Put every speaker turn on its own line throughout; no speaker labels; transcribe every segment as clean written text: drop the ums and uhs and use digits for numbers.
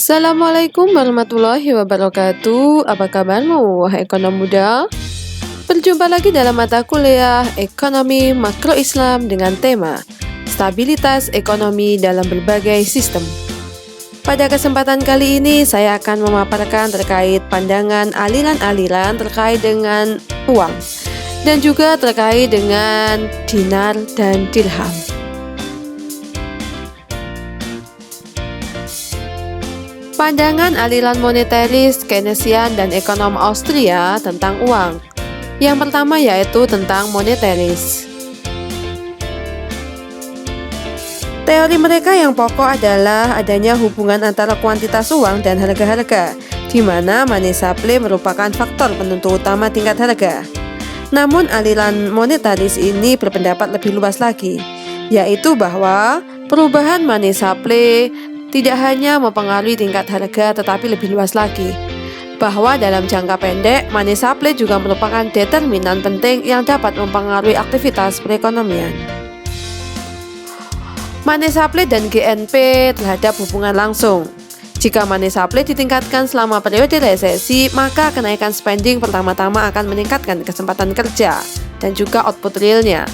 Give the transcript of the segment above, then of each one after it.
Assalamualaikum warahmatullahi wabarakatuh. Apa kabarmu, wahai ekonom muda? Berjumpa lagi dalam mata kuliah Ekonomi Makro Islam dengan tema Stabilitas Ekonomi dalam Berbagai Sistem. Pada kesempatan kali ini, saya akan memaparkan terkait pandangan aliran-aliran terkait dengan uang dan juga terkait dengan dinar dan dirham. Pandangan aliran moneteris, Keynesian, dan ekonom Austria tentang uang. Yang pertama yaitu tentang moneteris. Teori mereka yang pokok adalah adanya hubungan antara kuantitas uang dan harga-harga, di mana money supply merupakan faktor penentu utama tingkat harga. Namun aliran monetaris ini berpendapat lebih luas lagi, yaitu bahwa perubahan money supply tidak hanya mempengaruhi tingkat harga tetapi lebih luas lagi, bahwa dalam jangka pendek money supply juga merupakan determinan penting yang dapat mempengaruhi aktivitas perekonomian. Money supply dan GNP terhadap hubungan langsung. Jika money supply ditingkatkan selama periode resesi, maka kenaikan spending pertama-tama akan meningkatkan kesempatan kerja dan juga output realnya.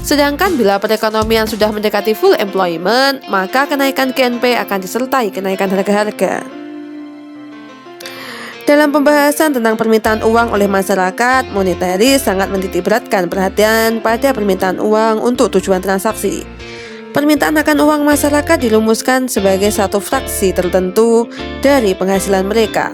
Sedangkan bila perekonomian sudah mendekati full employment, maka kenaikan GNP akan disertai kenaikan harga-harga. Dalam pembahasan tentang permintaan uang oleh masyarakat, moneteris sangat menitikberatkan perhatian pada permintaan uang untuk tujuan transaksi. Permintaan akan uang masyarakat dirumuskan sebagai satu fraksi tertentu dari penghasilan mereka.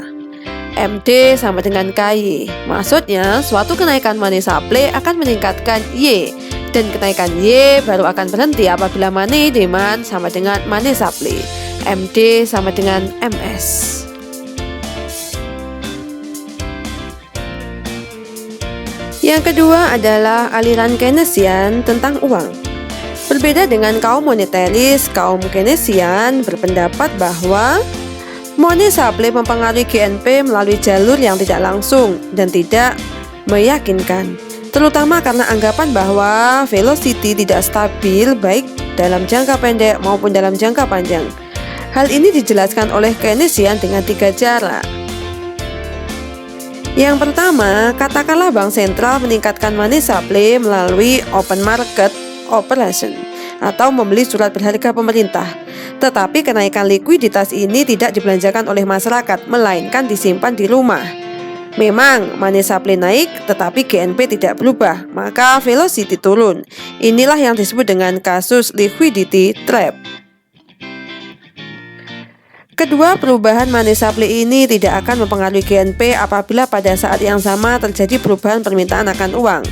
MD sama dengan KY. Maksudnya, suatu kenaikan money supply akan meningkatkan Y, dan kenaikan Y baru akan berhenti apabila money demand sama dengan money supply. MD sama dengan MS. Yang kedua adalah aliran Keynesian tentang uang. Berbeda dengan kaum moneteris, kaum Keynesian berpendapat bahwa money supply mempengaruhi GNP melalui jalur yang tidak langsung dan tidak meyakinkan, terutama karena anggapan bahwa velocity tidak stabil baik dalam jangka pendek maupun dalam jangka panjang. Hal ini dijelaskan oleh Keynesian dengan 3 cara. Yang pertama, katakanlah bank sentral meningkatkan money supply melalui open market operation atau membeli surat berharga pemerintah. Tetapi kenaikan likuiditas ini tidak dibelanjakan oleh masyarakat, melainkan disimpan di rumah. Memang money supply naik, tetapi GNP tidak berubah, maka velocity turun. Inilah yang disebut dengan kasus liquidity trap. Kedua, perubahan money supply ini tidak akan mempengaruhi GNP apabila pada saat yang sama terjadi perubahan permintaan akan uang.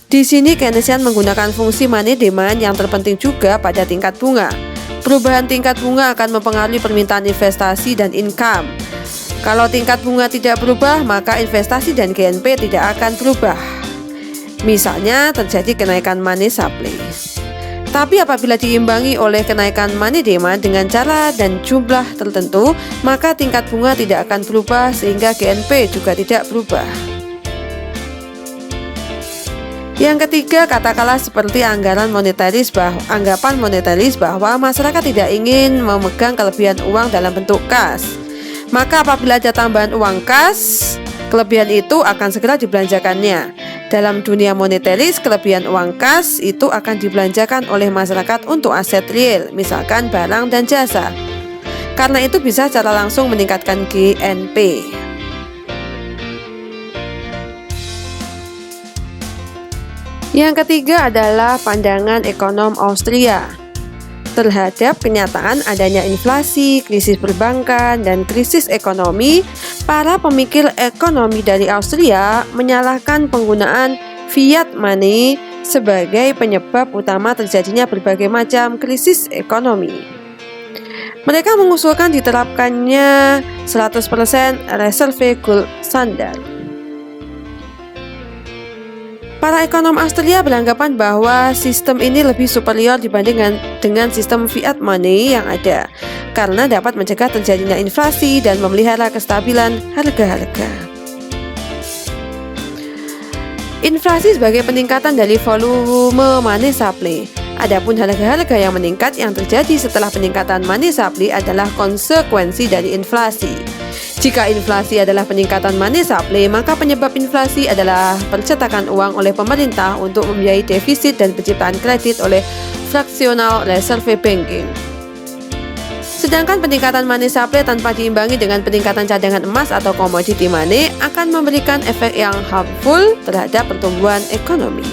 Di sini Keynesian menggunakan fungsi money demand yang terpenting juga pada tingkat bunga. Perubahan tingkat bunga akan mempengaruhi permintaan investasi dan income. Kalau tingkat bunga tidak berubah, maka investasi dan GNP tidak akan berubah. Misalnya terjadi kenaikan money supply. Tapi apabila diimbangi oleh kenaikan money demand dengan cara dan jumlah tertentu, maka tingkat bunga tidak akan berubah sehingga GNP juga tidak berubah. Yang ketiga, katakanlah seperti anggapan moneteris bahwa masyarakat tidak ingin memegang kelebihan uang dalam bentuk kas. Maka apabila ada tambahan uang kas, kelebihan itu akan segera dibelanjakannya. Dalam dunia moneteris, kelebihan uang kas itu akan dibelanjakan oleh masyarakat untuk aset real, misalkan barang dan jasa. Karena itu bisa secara langsung meningkatkan GNP. Yang ketiga adalah pandangan ekonom Austria terhadap kenyataan adanya inflasi, krisis perbankan, dan krisis ekonomi. Para pemikir ekonomi dari Austria menyalahkan penggunaan fiat money sebagai penyebab utama terjadinya berbagai macam krisis ekonomi. Mereka mengusulkan diterapkannya 100% reserve gold standard. Para ekonom Austria beranggapan bahwa sistem ini lebih superior dibandingkan dengan sistem fiat money yang ada, karena dapat mencegah terjadinya inflasi dan memelihara kestabilan harga-harga. Inflasi sebagai peningkatan dari volume money supply Adapun harga-harga yang meningkat yang terjadi setelah peningkatan money supply adalah konsekuensi dari inflasi. Jika inflasi adalah peningkatan money supply, maka penyebab inflasi adalah percetakan uang oleh pemerintah untuk membiayai defisit dan penciptaan kredit oleh fractional reserve banking. Sedangkan peningkatan money supply tanpa diimbangi dengan peningkatan cadangan emas atau commodity money akan memberikan efek yang harmful terhadap pertumbuhan ekonomi.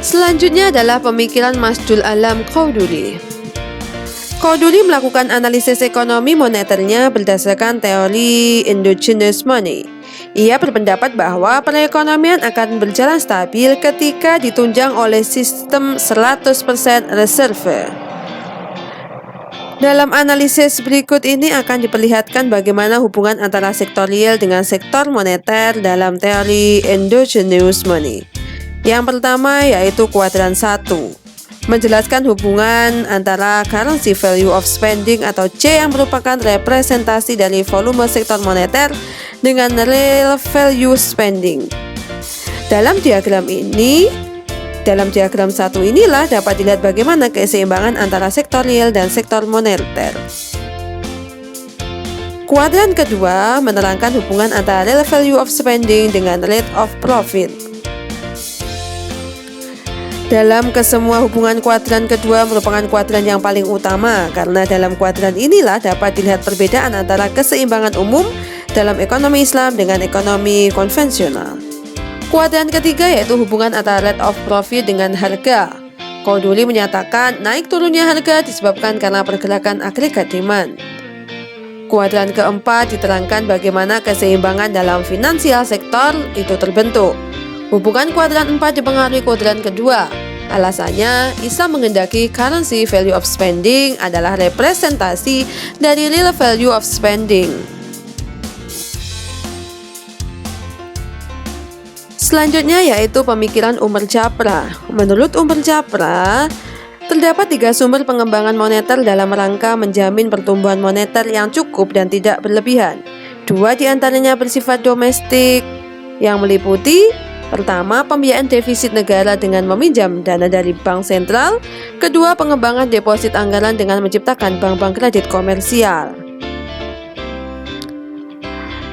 Selanjutnya adalah pemikiran Masjidul Alam Qauduli. Qauduli melakukan analisis ekonomi moneternya berdasarkan teori endogenous money. Ia berpendapat bahwa perekonomian akan berjalan stabil ketika ditunjang oleh sistem 100% reserve. Dalam analisis berikut ini akan diperlihatkan bagaimana hubungan antara sektorial dengan sektor moneter dalam teori endogenous money. Yang pertama yaitu kuadran 1, menjelaskan hubungan antara currency value of spending atau C yang merupakan representasi dari volume sektor moneter dengan real value spending. Dalam diagram 1 inilah dapat dilihat bagaimana keseimbangan antara sektor real dan sektor moneter. Kuadran kedua menerangkan hubungan antara real value of spending dengan rate of profit. Dalam kesemua hubungan kuadran kedua merupakan kuadran yang paling utama karena dalam kuadran inilah dapat dilihat perbedaan antara keseimbangan umum dalam ekonomi Islam dengan ekonomi konvensional. Kuadran ketiga yaitu hubungan antara rate of profit dengan harga. Qauduli menyatakan naik turunnya harga disebabkan karena pergerakan agregat demand. Kuadran keempat diterangkan bagaimana keseimbangan dalam finansial sektor itu terbentuk. Hubungan kuadran 4 dipengaruhi kuadran kedua. Alasannya, Islam menghendaki currency value of spending adalah representasi dari real value of spending. Selanjutnya yaitu pemikiran Umar Japra. Menurut Umar Japra, terdapat 3 sumber pengembangan moneter dalam rangka menjamin pertumbuhan moneter yang cukup dan tidak berlebihan. 2 diantaranya bersifat domestik yang meliputi: pertama, pembiayaan defisit negara dengan meminjam dana dari bank sentral. Kedua, pengembangan deposit anggaran dengan menciptakan bank-bank kredit komersial.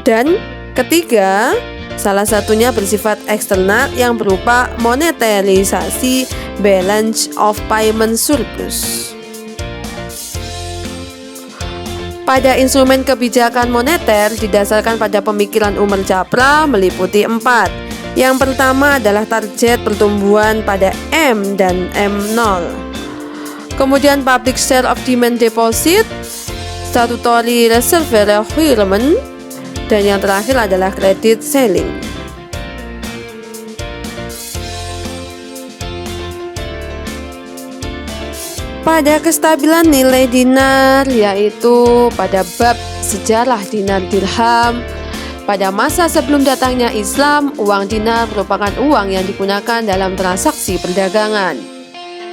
Dan ketiga, salah satunya bersifat eksternal yang berupa monetarisasi balance of payment surplus. Pada instrumen kebijakan moneter didasarkan pada pemikiran Umar Japra meliputi 4. Yang pertama adalah target pertumbuhan pada M dan M0. Kemudian public share of demand deposit, statutory reserve requirement, dan yang terakhir adalah credit ceiling. Pada kestabilan nilai dinar, yaitu pada bab sejarah dinar dirham, pada masa sebelum datangnya Islam, uang dinar merupakan uang yang digunakan dalam transaksi perdagangan.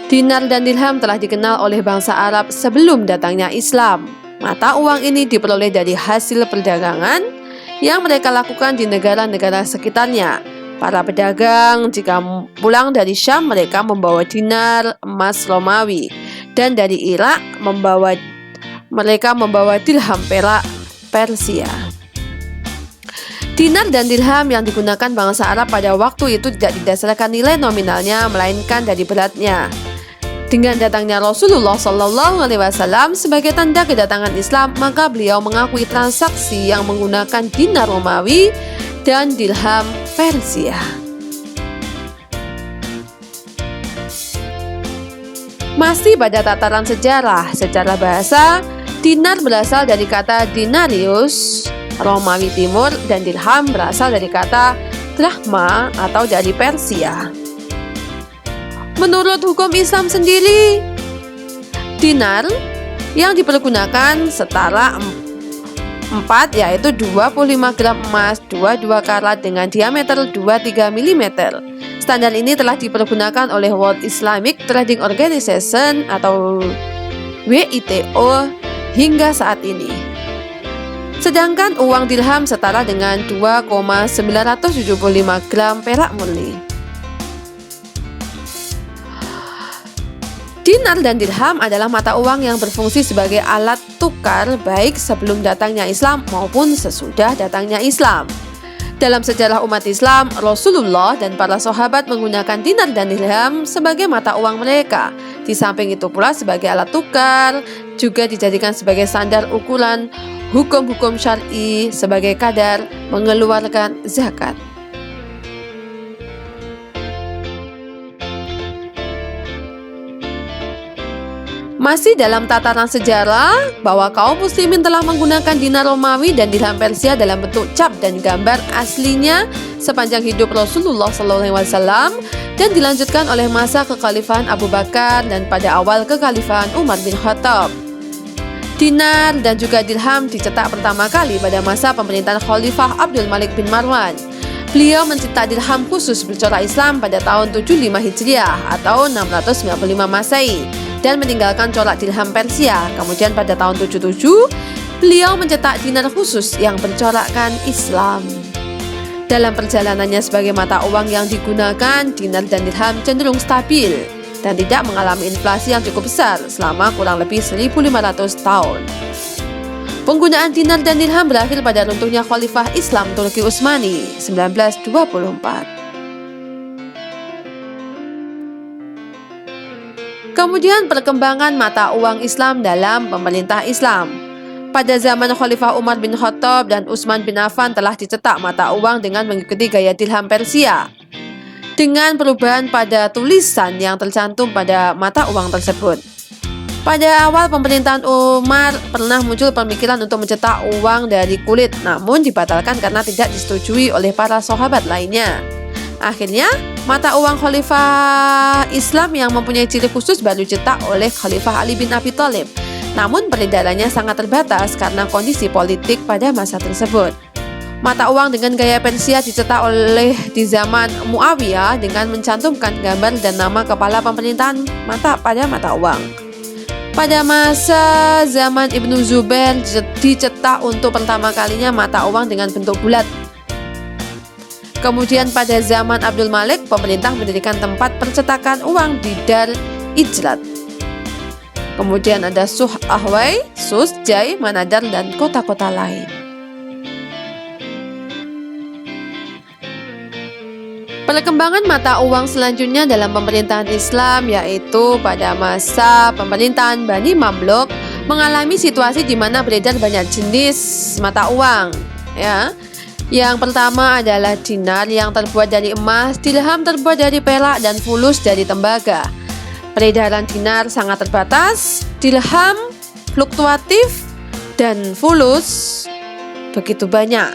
Dinar dan dirham telah dikenal oleh bangsa Arab sebelum datangnya Islam. Mata uang ini diperoleh dari hasil perdagangan yang mereka lakukan di negara-negara sekitarnya. Para pedagang jika pulang dari Syam mereka membawa dinar emas Romawi, dan dari Irak mereka membawa dirham perak Persia. Dinar dan dirham yang digunakan bangsa Arab pada waktu itu tidak didasarkan nilai nominalnya, melainkan dari beratnya. Dengan datangnya Rasulullah SAW sebagai tanda kedatangan Islam, maka beliau mengakui transaksi yang menggunakan dinar Romawi dan dirham Persia. Masih pada tataran sejarah, secara bahasa, dinar berasal dari kata dinarius Romawi Timur dan dirham berasal dari kata drachma atau dari Persia. Menurut hukum Islam sendiri, dinar yang dipergunakan setara 4 yaitu 25 gram emas 22 karat dengan diameter 23 mm. Standar ini telah dipergunakan oleh World Islamic Trading Organization atau WITO hingga saat ini. Sedangkan uang dirham setara dengan 2,975 gram perak murni. Dinar dan dirham adalah mata uang yang berfungsi sebagai alat tukar baik sebelum datangnya Islam maupun sesudah datangnya Islam. Dalam sejarah umat Islam, Rasulullah dan para sahabat menggunakan dinar dan dirham sebagai mata uang mereka. Di samping itu pula sebagai alat tukar, juga dijadikan sebagai standar ukuran hukum-hukum syar'i sebagai kadar mengeluarkan zakat. Masih dalam tataran sejarah, bahwa kaum muslimin telah menggunakan dinar Romawi dan dirham Persia dalam bentuk cap dan gambar aslinya sepanjang hidup Rasulullah SAW dan dilanjutkan oleh masa kekhalifahan Abu Bakar dan pada awal kekhalifahan Umar bin Khattab. Dinar dan juga dirham dicetak pertama kali pada masa pemerintahan Khalifah Abdul Malik bin Marwan. Beliau mencetak dirham khusus bercorak Islam pada tahun 75 Hijriah atau 695 Masehi dan meninggalkan corak dirham Persia. Kemudian pada tahun 77, beliau mencetak dinar khusus yang bercorakkan Islam. Dalam perjalanannya sebagai mata uang yang digunakan, dinar dan dirham cenderung stabil dan tidak mengalami inflasi yang cukup besar selama kurang lebih 1.500 tahun. Penggunaan dinar dan dirham berakhir pada runtuhnya Khalifah Islam Turki Utsmani 1924. Kemudian perkembangan mata uang Islam dalam pemerintah Islam. Pada zaman Khalifah Umar bin Khattab dan Utsman bin Affan telah dicetak mata uang dengan mengikuti gaya dirham Persia, dengan perubahan pada tulisan yang tercantum pada mata uang tersebut. Pada awal pemerintahan Umar pernah muncul pemikiran untuk mencetak uang dari kulit, namun dibatalkan karena tidak disetujui oleh para sahabat lainnya. Akhirnya, mata uang Khalifah Islam yang mempunyai ciri khusus baru dicetak oleh Khalifah Ali bin Abi Thalib. Namun peredarannya sangat terbatas karena kondisi politik pada masa tersebut. Mata uang dengan gaya Persia dicetak oleh di zaman Muawiyah dengan mencantumkan gambar dan nama kepala pemerintahan pada mata uang. Pada masa zaman Ibnu Zubair dicetak untuk pertama kalinya mata uang dengan bentuk bulat. Kemudian pada zaman Abdul Malik, pemerintah mendirikan tempat percetakan uang di Dar Ijlat. Kemudian ada Suh Ahwai, Sus, Jai, Manadar, dan kota-kota lain. Perkembangan mata uang selanjutnya dalam pemerintahan Islam yaitu pada masa pemerintahan Bani Mamluk mengalami situasi di mana beredar banyak jenis mata uang, ya. Yang pertama adalah dinar yang terbuat dari emas, dirham terbuat dari perak, dan fulus dari tembaga. Peredaran dinar sangat terbatas, dirham fluktuatif, dan fulus begitu banyak.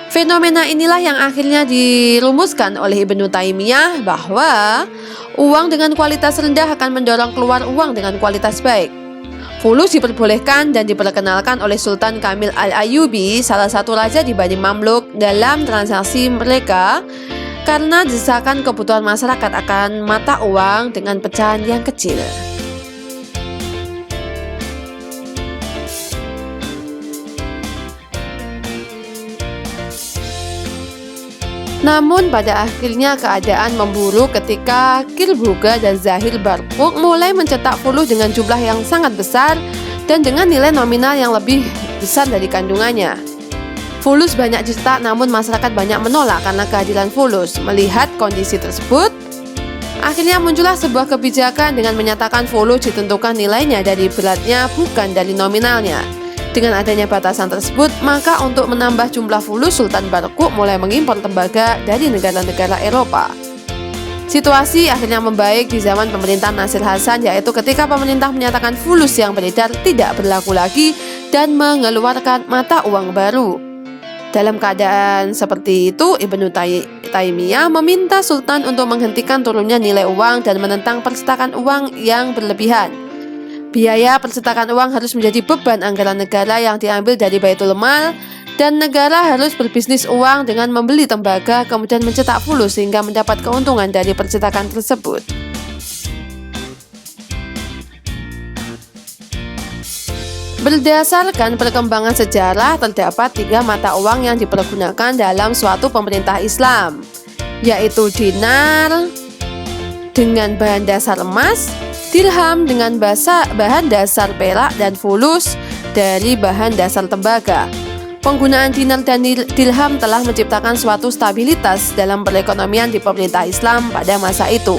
Fenomena inilah yang akhirnya dirumuskan oleh Ibnu Taimiyah bahwa uang dengan kualitas rendah akan mendorong keluar uang dengan kualitas baik. Fulus diperbolehkan dan diperkenalkan oleh Sultan Kamil Al-Ayyubi, salah satu raja di Bani Mamluk, dalam transaksi mereka karena desakan kebutuhan masyarakat akan mata uang dengan pecahan yang kecil. Namun pada akhirnya keadaan memburuk ketika Kilbuga dan Zahir Barquk mulai mencetak fulus dengan jumlah yang sangat besar dan dengan nilai nominal yang lebih besar dari kandungannya. Fulus banyak dicetak namun masyarakat banyak menolak karena kehadiran fulus. Melihat kondisi tersebut, akhirnya muncullah sebuah kebijakan dengan menyatakan fulus ditentukan nilainya dari beratnya bukan dari nominalnya. Dengan adanya batasan tersebut, maka untuk menambah jumlah fulus, Sultan Barquk mulai mengimpor tembaga dari negara-negara Eropa. Situasi akhirnya membaik di zaman pemerintahan Nasir Hasan, yaitu ketika pemerintah menyatakan fulus yang beredar tidak berlaku lagi dan mengeluarkan mata uang baru. Dalam keadaan seperti itu, Ibnu Taimiyah meminta Sultan untuk menghentikan turunnya nilai uang dan menentang percetakan uang yang berlebihan. Biaya percetakan uang harus menjadi beban anggaran negara yang diambil dari Baitul Mal, dan negara harus berbisnis uang dengan membeli tembaga kemudian mencetak fulus sehingga mendapat keuntungan dari percetakan tersebut. Berdasarkan perkembangan sejarah, terdapat 3 mata uang yang dipergunakan dalam suatu pemerintah Islam, yaitu dinar dengan bahan dasar emas, dirham dengan bahan dasar perak, dan fulus dari bahan dasar tembaga. Penggunaan dinar dan dirham telah menciptakan suatu stabilitas dalam perekonomian di pemerintah Islam pada masa itu,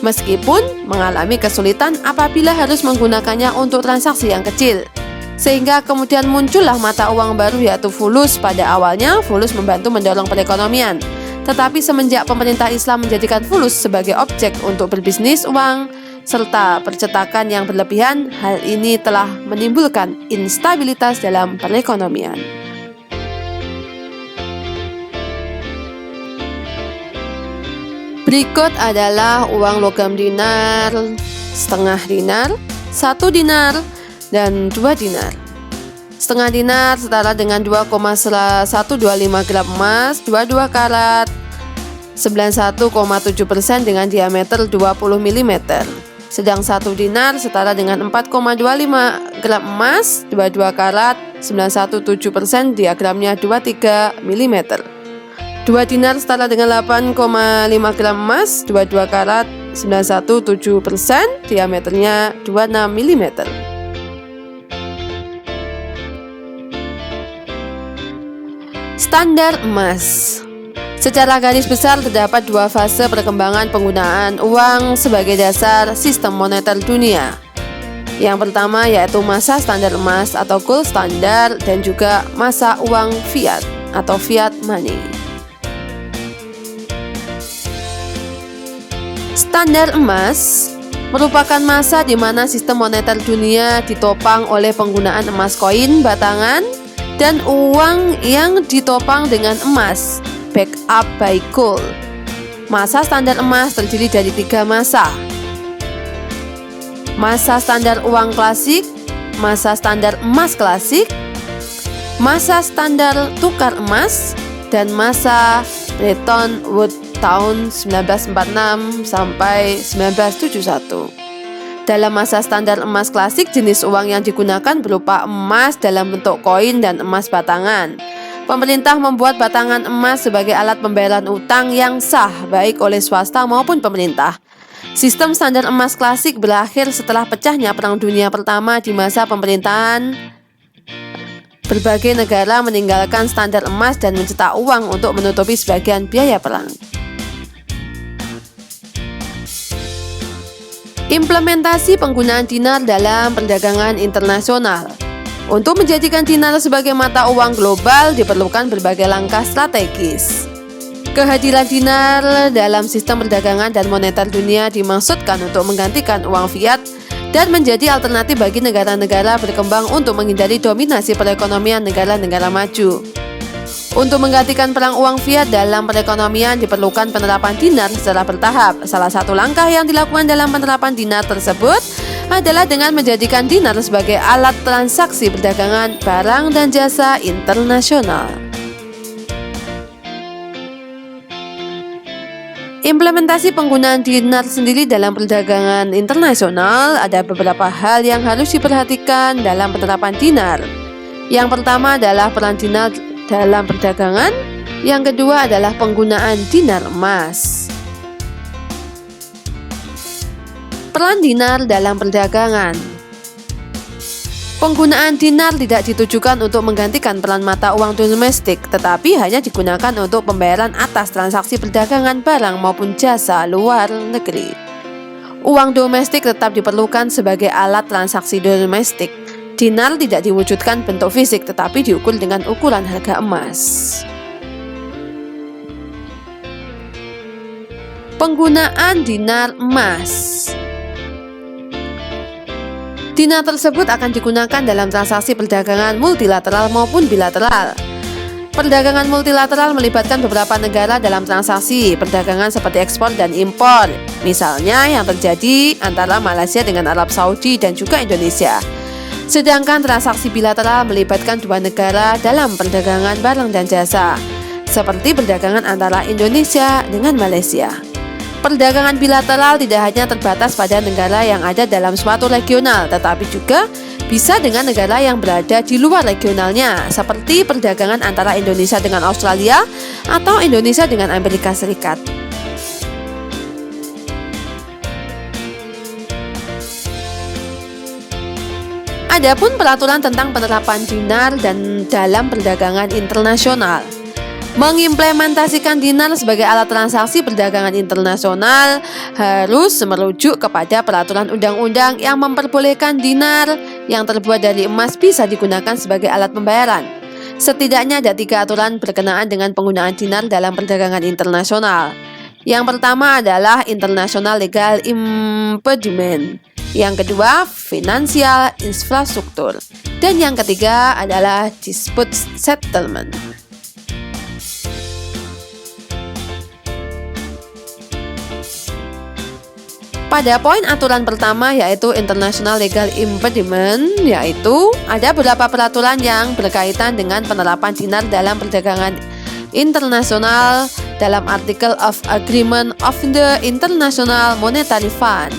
meskipun mengalami kesulitan apabila harus menggunakannya untuk transaksi yang kecil. Sehingga kemudian muncullah mata uang baru yaitu fulus. Pada awalnya, fulus membantu mendorong perekonomian. Tetapi semenjak pemerintah Islam menjadikan fulus sebagai objek untuk berbisnis uang, serta percetakan yang berlebihan, hal ini telah menimbulkan instabilitas dalam perekonomian. Berikut adalah uang logam dinar, setengah dinar, 1 dinar, dan 2 dinar. Setengah dinar setara dengan 2,125 gram emas 22 karat 91,7% dengan diameter 20 mm. Sedang 1 dinar setara dengan 4,25 gram emas 22 karat 91,7%, diagramnya 23 mm. 2 dinar setara dengan 8,5 gram emas 22 karat 91,7%, diameternya 26 mm. Standar emas. Secara garis besar terdapat 2 fase perkembangan penggunaan uang sebagai dasar sistem moneter dunia. Yang pertama yaitu masa standar emas atau gold standard, dan juga masa uang fiat atau fiat money. Standar emas merupakan masa di mana sistem moneter dunia ditopang oleh penggunaan emas koin batangan dan uang yang ditopang dengan emas, backup by gold. Masa standar emas terdiri dari 3 masa. Masa standar uang klasik, masa standar emas klasik, masa standar tukar emas, dan masa Bretton Woods tahun 1946 sampai 1971. Dalam masa standar emas klasik, jenis uang yang digunakan berupa emas dalam bentuk koin dan emas batangan. Pemerintah membuat batangan emas sebagai alat pembayaran utang yang sah baik oleh swasta maupun pemerintah. Sistem standar emas klasik berakhir setelah pecahnya Perang Dunia Pertama. Di masa pemerintahan, berbagai negara meninggalkan standar emas dan mencetak uang untuk menutupi sebagian biaya perang. Implementasi penggunaan dinar dalam perdagangan internasional. Untuk menjadikan dinar sebagai mata uang global diperlukan berbagai langkah strategis. Kehadiran dinar dalam sistem perdagangan dan moneter dunia dimaksudkan untuk menggantikan uang fiat dan menjadi alternatif bagi negara-negara berkembang untuk menghindari dominasi perekonomian negara-negara maju. Untuk menggantikan perang uang fiat dalam perekonomian diperlukan penerapan dinar secara bertahap. Salah satu langkah yang dilakukan dalam penerapan dinar tersebut adalah dengan menjadikan dinar sebagai alat transaksi perdagangan barang dan jasa internasional. Implementasi penggunaan dinar sendiri dalam perdagangan internasional, ada beberapa hal yang harus diperhatikan dalam penerapan dinar. Yang pertama adalah peran dinar dalam perdagangan. Yang kedua adalah penggunaan dinar emas. Peran dinar dalam perdagangan. Penggunaan dinar tidak ditujukan untuk menggantikan peran mata uang domestik, tetapi hanya digunakan untuk pembayaran atas transaksi perdagangan barang maupun jasa luar negeri. Uang domestik tetap diperlukan sebagai alat transaksi domestik. Dinar tidak diwujudkan bentuk fisik, tetapi diukur dengan ukuran harga emas. Penggunaan dinar emas. Dinar tersebut akan digunakan dalam transaksi perdagangan multilateral maupun bilateral. Perdagangan multilateral melibatkan beberapa negara dalam transaksi perdagangan seperti ekspor dan impor. Misalnya yang terjadi antara Malaysia dengan Arab Saudi dan juga Indonesia. Sedangkan transaksi bilateral melibatkan 2 negara dalam perdagangan barang dan jasa, seperti perdagangan antara Indonesia dengan Malaysia. Perdagangan bilateral tidak hanya terbatas pada negara yang ada dalam suatu regional, tetapi juga bisa dengan negara yang berada di luar regionalnya, seperti perdagangan antara Indonesia dengan Australia atau Indonesia dengan Amerika Serikat. Adapun peraturan tentang penerapan dinar dan dalam perdagangan internasional. Mengimplementasikan dinar sebagai alat transaksi perdagangan internasional harus merujuk kepada peraturan undang-undang yang memperbolehkan dinar yang terbuat dari emas bisa digunakan sebagai alat pembayaran. Setidaknya ada 3 aturan berkenaan dengan penggunaan dinar dalam perdagangan internasional. Yang pertama adalah International Legal Impediment. Yang kedua, Financial Infrastructure. Dan yang ketiga adalah Dispute Settlement. Pada poin aturan pertama yaitu International Legal Impediment, yaitu ada beberapa peraturan yang berkaitan dengan penerapan dinar dalam perdagangan internasional dalam Article of Agreement of the International Monetary Fund.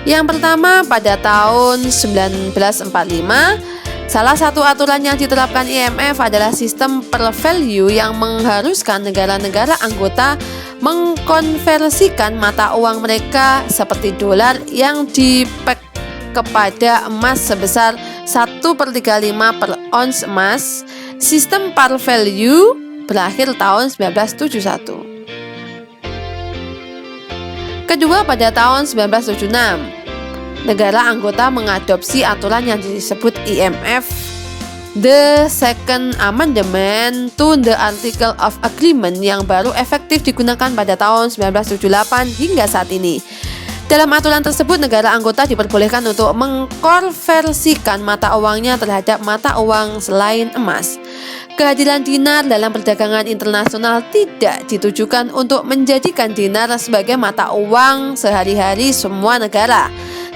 Yang pertama, pada tahun 1945, salah satu aturan yang diterapkan IMF adalah sistem per value yang mengharuskan negara-negara anggota mengkonversikan mata uang mereka seperti dolar yang dipek kepada emas sebesar 1/35 per ons emas. Sistem par value berakhir tahun 1971. Kedua, pada tahun 1976, negara anggota mengadopsi aturan yang disebut IMF The Second Amendment to the Article of Agreement yang baru efektif digunakan pada tahun 1978 hingga saat ini. Dalam aturan tersebut, negara anggota diperbolehkan untuk mengkonversikan mata uangnya terhadap mata uang selain emas. Kehadiran dinar dalam perdagangan internasional tidak ditujukan untuk menjadikan dinar sebagai mata uang sehari-hari semua negara,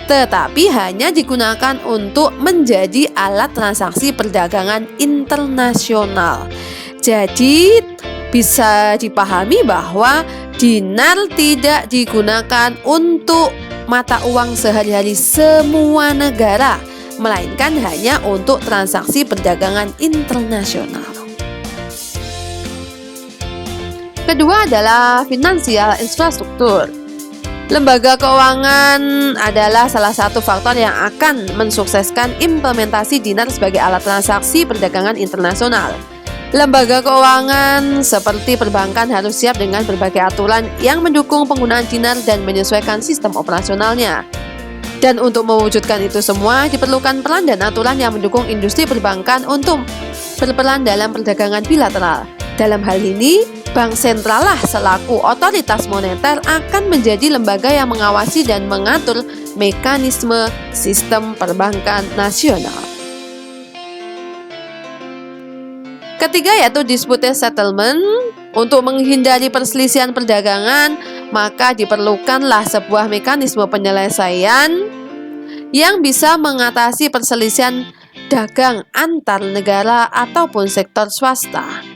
tetapi hanya digunakan untuk menjadi alat transaksi perdagangan internasional. Jadi bisa dipahami bahwa dinar tidak digunakan untuk mata uang sehari-hari semua negara, melainkan hanya untuk transaksi perdagangan internasional. Kedua adalah Financial Infrastructure. Lembaga keuangan adalah salah satu faktor yang akan mensukseskan implementasi dinar sebagai alat transaksi perdagangan internasional. Lembaga keuangan seperti perbankan harus siap dengan berbagai aturan yang mendukung penggunaan dinar dan menyesuaikan sistem operasionalnya. Dan untuk mewujudkan itu semua, diperlukan peran dan aturan yang mendukung industri perbankan untuk berperan dalam perdagangan bilateral. Dalam hal ini, Bank Sentral lah selaku otoritas moneter akan menjadi lembaga yang mengawasi dan mengatur mekanisme sistem perbankan nasional. Ketiga yaitu Dispute Settlement. Untuk menghindari perselisihan perdagangan, maka diperlukanlah sebuah mekanisme penyelesaian yang bisa mengatasi perselisihan dagang antar negara ataupun sektor swasta.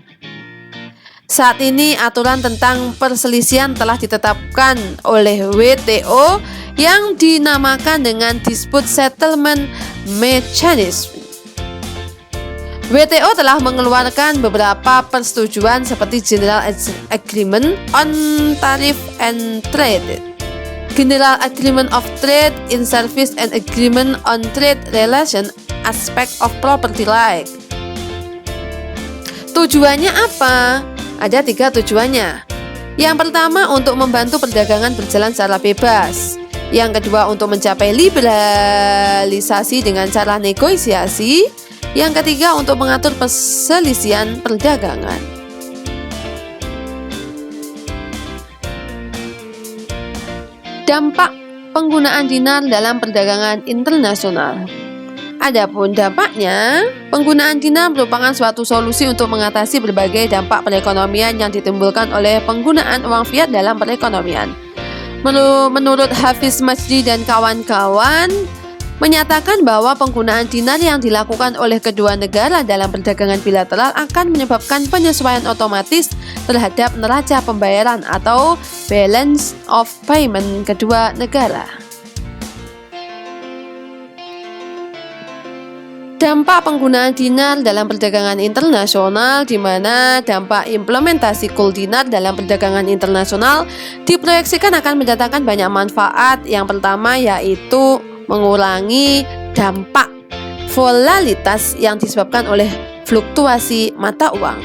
Saat ini aturan tentang perselisihan telah ditetapkan oleh WTO yang dinamakan dengan Dispute Settlement Mechanism. WTO telah mengeluarkan beberapa persetujuan seperti General Agreement on Tariff and Trade, General Agreement of Trade in Service and Agreement on Trade Relation Aspect of Property Right. Tujuannya apa? Ada 3 tujuannya. Yang pertama, untuk membantu perdagangan berjalan secara bebas. Yang kedua, untuk mencapai liberalisasi dengan cara negosiasi. Yang ketiga, untuk mengatur perselisihan perdagangan. Dampak penggunaan dinar dalam perdagangan internasional. Adapun dampaknya, penggunaan dinar merupakan suatu solusi untuk mengatasi berbagai dampak perekonomian yang ditimbulkan oleh penggunaan uang fiat dalam perekonomian. Menurut Hafiz Majdi dan kawan-kawan, menyatakan bahwa penggunaan dinar yang dilakukan oleh kedua negara dalam perdagangan bilateral akan menyebabkan penyesuaian otomatis terhadap neraca pembayaran atau balance of payment kedua negara. Dampak penggunaan dinar dalam perdagangan internasional, di mana dampak implementasi gold dinar dalam perdagangan internasional diproyeksikan akan mendatangkan banyak manfaat. Yang pertama yaitu mengurangi dampak volatilitas yang disebabkan oleh fluktuasi mata uang.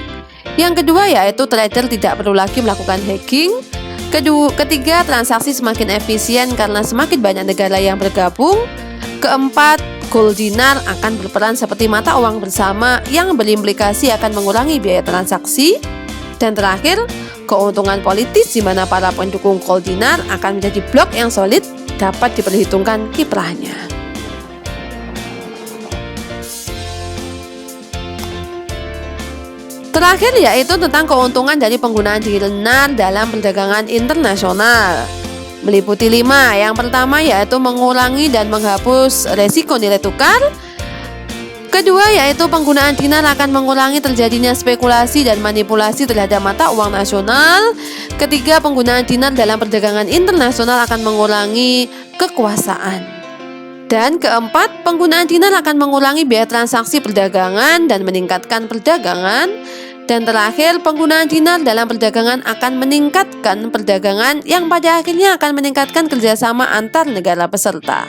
Yang kedua yaitu trader tidak perlu lagi melakukan hedging. Ketiga, transaksi semakin efisien karena semakin banyak negara yang bergabung. Keempat, gold dinar akan berperan seperti mata uang bersama yang berimplikasi akan mengurangi biaya transaksi. Dan terakhir, keuntungan politis di mana para pendukung gold dinar akan menjadi blok yang solid dapat diperhitungkan kiprahnya. Terakhir yaitu tentang keuntungan dari penggunaan dinar dalam perdagangan internasional. Meliputi 5. Yang pertama yaitu mengurangi dan menghapus resiko nilai tukar. Kedua yaitu penggunaan dinar akan mengurangi terjadinya spekulasi dan manipulasi terhadap mata uang nasional. Ketiga, penggunaan dinar dalam perdagangan internasional akan mengurangi kekuasaan. Dan keempat, penggunaan dinar akan mengurangi biaya transaksi perdagangan dan meningkatkan perdagangan. Dan terakhir, penggunaan dinar dalam perdagangan akan meningkatkan perdagangan yang pada akhirnya akan meningkatkan kerjasama antar negara peserta.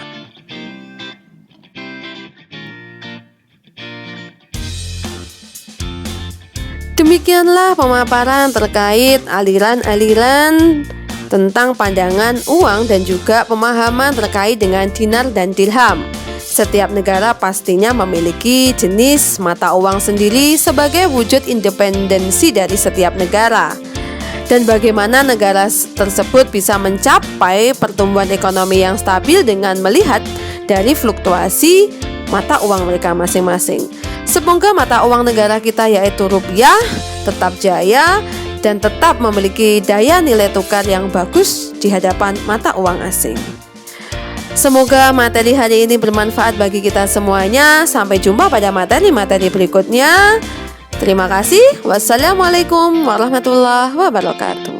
Demikianlah pemaparan terkait aliran-aliran tentang pandangan uang dan juga pemahaman terkait dengan dinar dan dirham. Setiap negara pastinya memiliki jenis mata uang sendiri sebagai wujud independensi dari setiap negara. Dan bagaimana negara tersebut bisa mencapai pertumbuhan ekonomi yang stabil dengan melihat dari fluktuasi mata uang mereka masing-masing. Semoga mata uang negara kita yaitu rupiah tetap jaya dan tetap memiliki daya nilai tukar yang bagus di hadapan mata uang asing. Semoga materi hari ini bermanfaat bagi kita semuanya. Sampai jumpa pada materi-materi berikutnya. Terima kasih. Wassalamualaikum warahmatullahi wabarakatuh.